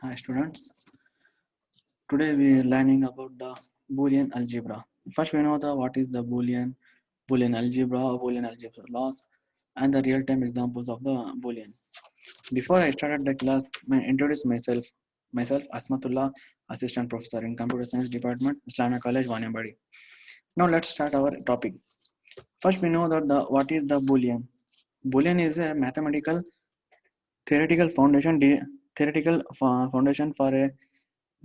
Hi students. Today we are learning about the Boolean algebra. First we know the what is the Boolean algebra or Boolean algebra laws, and the real-time examples of the Boolean. Before I started the class, I introduce myself. Myself Asmatullah, assistant professor in computer science department, Islamic College, Wanyanbadi. Now let's start our topic. First we know that the what is the Boolean. Boolean is a mathematical theoretical foundation foundation for a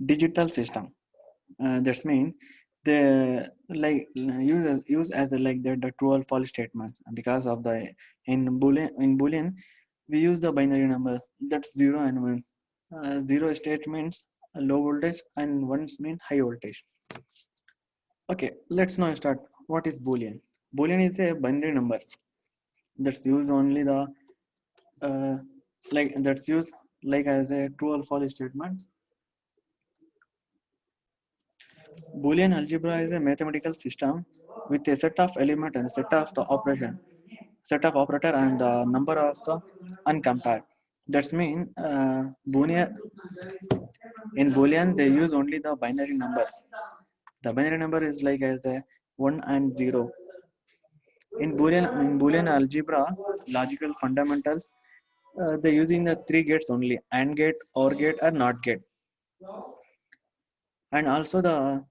digital system. That's mean they like use as the true or false statements because of the in boolean we use the binary number that's 0 and 1. Zero statements low voltage and ones mean high voltage. Okay, let's now start. What is boolean? Boolean is a binary number that's used only the uh, that's used like as a true or false statement. Boolean algebra is a mathematical system with a set of element and set of the operation, set of operator and the number of the uncompared. That's mean in Boolean they use only the binary numbers. The binary number is like as a 1 and 0. In Boolean algebra, logical fundamentals, they're using the three gates only: AND gate, OR gate, or NOT gate. And also the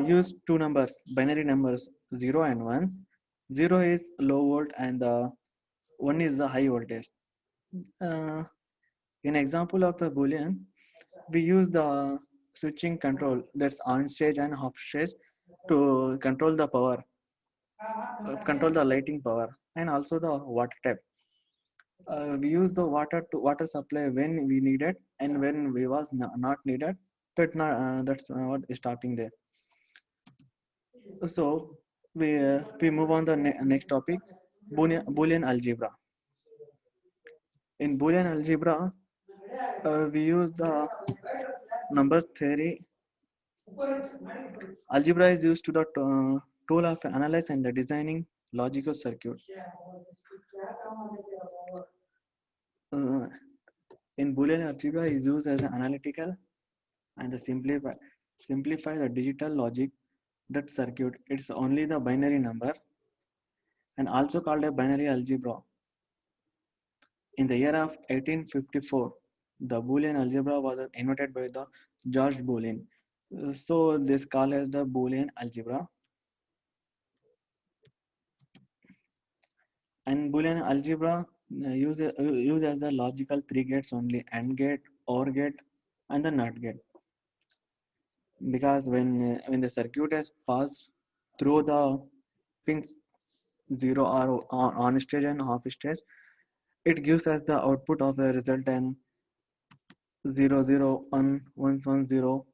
use two numbers, binary numbers 0 and 1s. 0 is low volt and the 1 is the high voltage. uh, in example of the boolean we use the switching control, that's on stage and off stage, to control the power, control the lighting power, and also the water tap. We use the water supply when we need it and when we was not needed. That's what is stopping there. So we move on the next topic, Boolean algebra. In Boolean algebra, we use the numbers theory. Algebra is used to the tool of analyze and the designing logical circuit. Uh, in Boolean algebra is used as an analytical and the simplify the digital logic that circuit. It's only the binary number and also called a binary algebra. In the year of 1854, the Boolean algebra was invented by the George Boolean. So this called as the Boolean algebra. And Boolean algebra use as the logical three gates only: AND gate, OR gate, and the NOT gate. Because when the circuit has passed through the pins 0 or on stage and off stage, it gives us the output of the result and 0 0 1 1 1 0.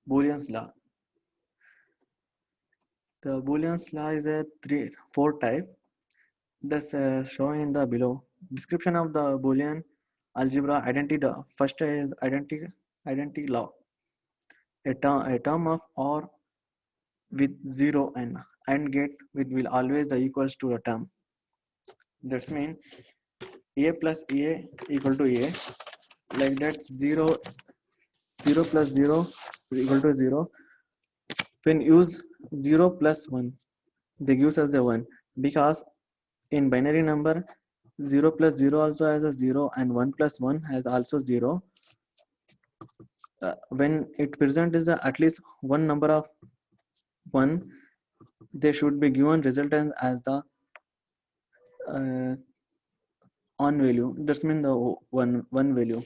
Boolean's law. The Boolean's law is a four type. That's shown in the below description of the Boolean algebra identity. The first is identity law. A term of OR with 0 and AND gate with will always the equals to a term. That's mean A plus A equal to A. Like that 0 plus 0 equal to 0. When use 0 plus 1, they gives us the 1, because in binary number 0 plus 0 also has a 0 and 1 plus 1 has also 0. When it present is at least one number of 1, they should be given resultant as the uh, on value. That's mean the one value.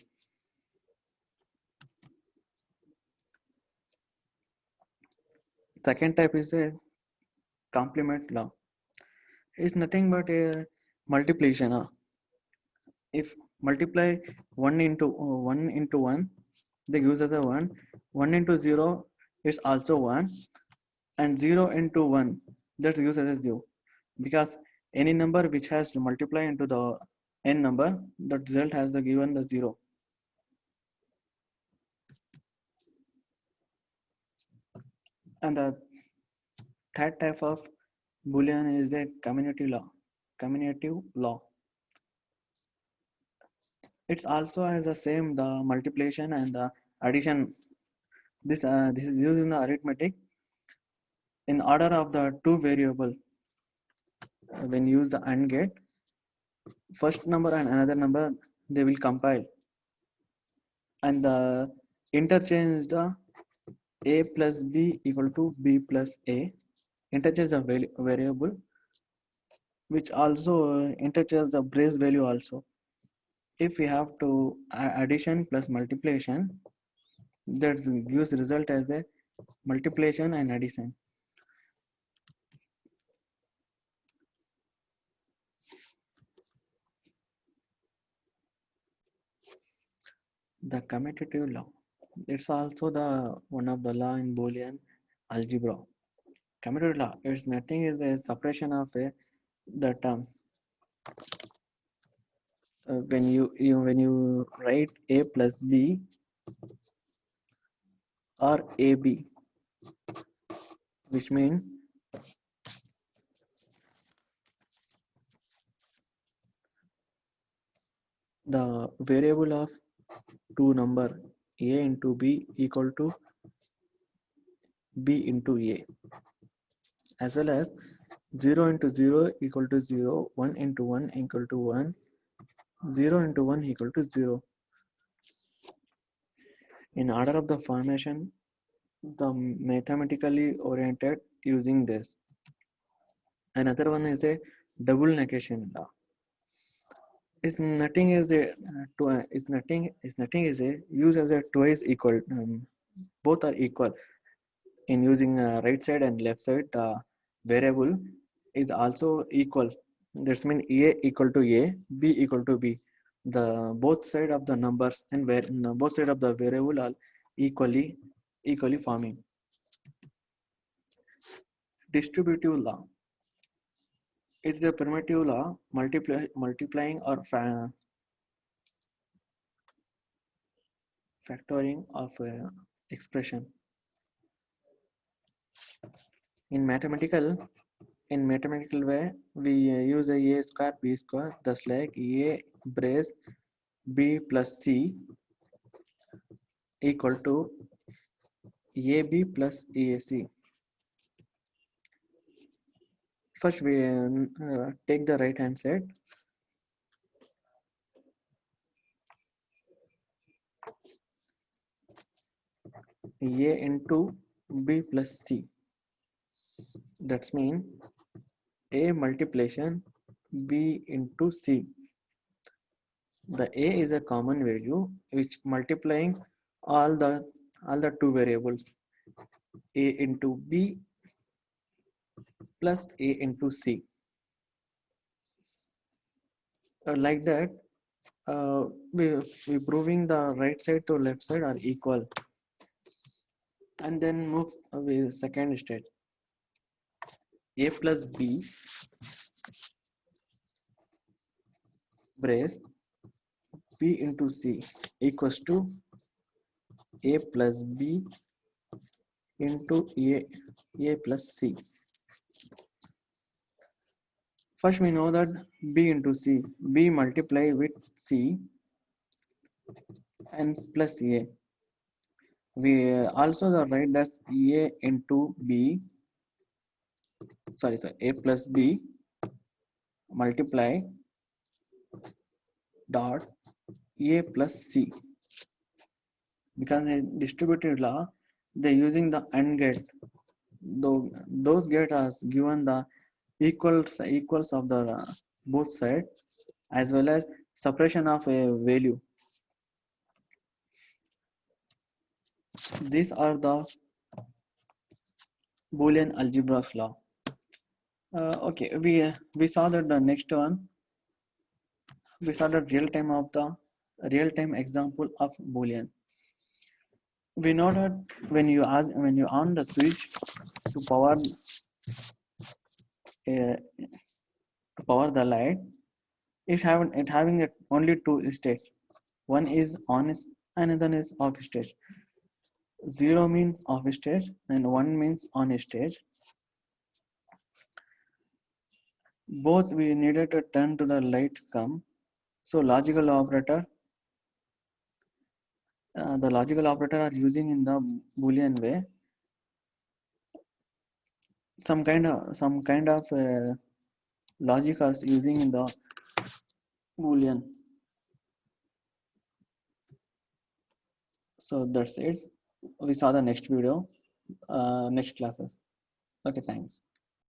Second type is a complement law. It's nothing but a multiplication. If multiply 1 into 1, they gives us a 1. 1 into 0 is also 1, and 0 into 1, that gives us a 0. Because any number which has to multiply into the n number, the result has the given the 0. And the third type of Boolean is a commutative law. Commutative law. It's also as the same the multiplication and the addition. This is used in the arithmetic in order of the two variable. When you use the AND gate, first number and another number they will compile, and the interchange the a plus b equal to b plus a. Interchange the variable, which also interchange the brace value also. If we have to addition plus multiplication, that gives result as a multiplication and addition. The commutative law. It's also the one of the law in Boolean algebra. Commutative law. It's nothing is a separation of the terms. When you write a plus b or ab, which means the variable of two number a into b equal to b into a, as well as 0 into 0 equal to 0, 1 into 1 equal to 1, 0 into 1 equal to 0. In order of the formation, the mathematically oriented using this. Another one is a double negation law. Is nothing is a is nothing is a use as a twice equal. Both are equal in using right side and left side. The variable is also equal. That's mean a equal to a, b equal to b. The both side of the numbers and where both side of the variable are equally forming. Distributive law. It's a primitive law multiplying or factoring of expression. In mathematical way, we use a square b square, thus like a brace b plus c equal to ab plus ac. First, we take the right hand side. A into b plus c. That's mean a multiplication b into c. The a is a common value which multiplying all the two variables a into b plus a into c. Like that, uh, we proving the right side to left side are equal, and then move with second stage. A plus b brace b into c equals to a plus b into a plus c. First, we know that b into c, b multiply with c and plus a. We also the write that a into b, sorry, a plus b multiply dot a plus c. Because in distributed law, they're using the AND gate. Though those gate are given the equals of the both side, as well as separation of a value. These are the Boolean algebra law. Okay, we saw that the next one, we saw the real time example of Boolean. We know that when you on the switch to uh, power the light, it having only two states. One is on, another is off stage. 0 means off stage and 1 means on stage. Both we needed to turn to the lights come. So logical operator the logical operator are using in the Boolean way some kind of logic are using in the Boolean. So that's it. We saw the next video, next classes. Okay, thanks.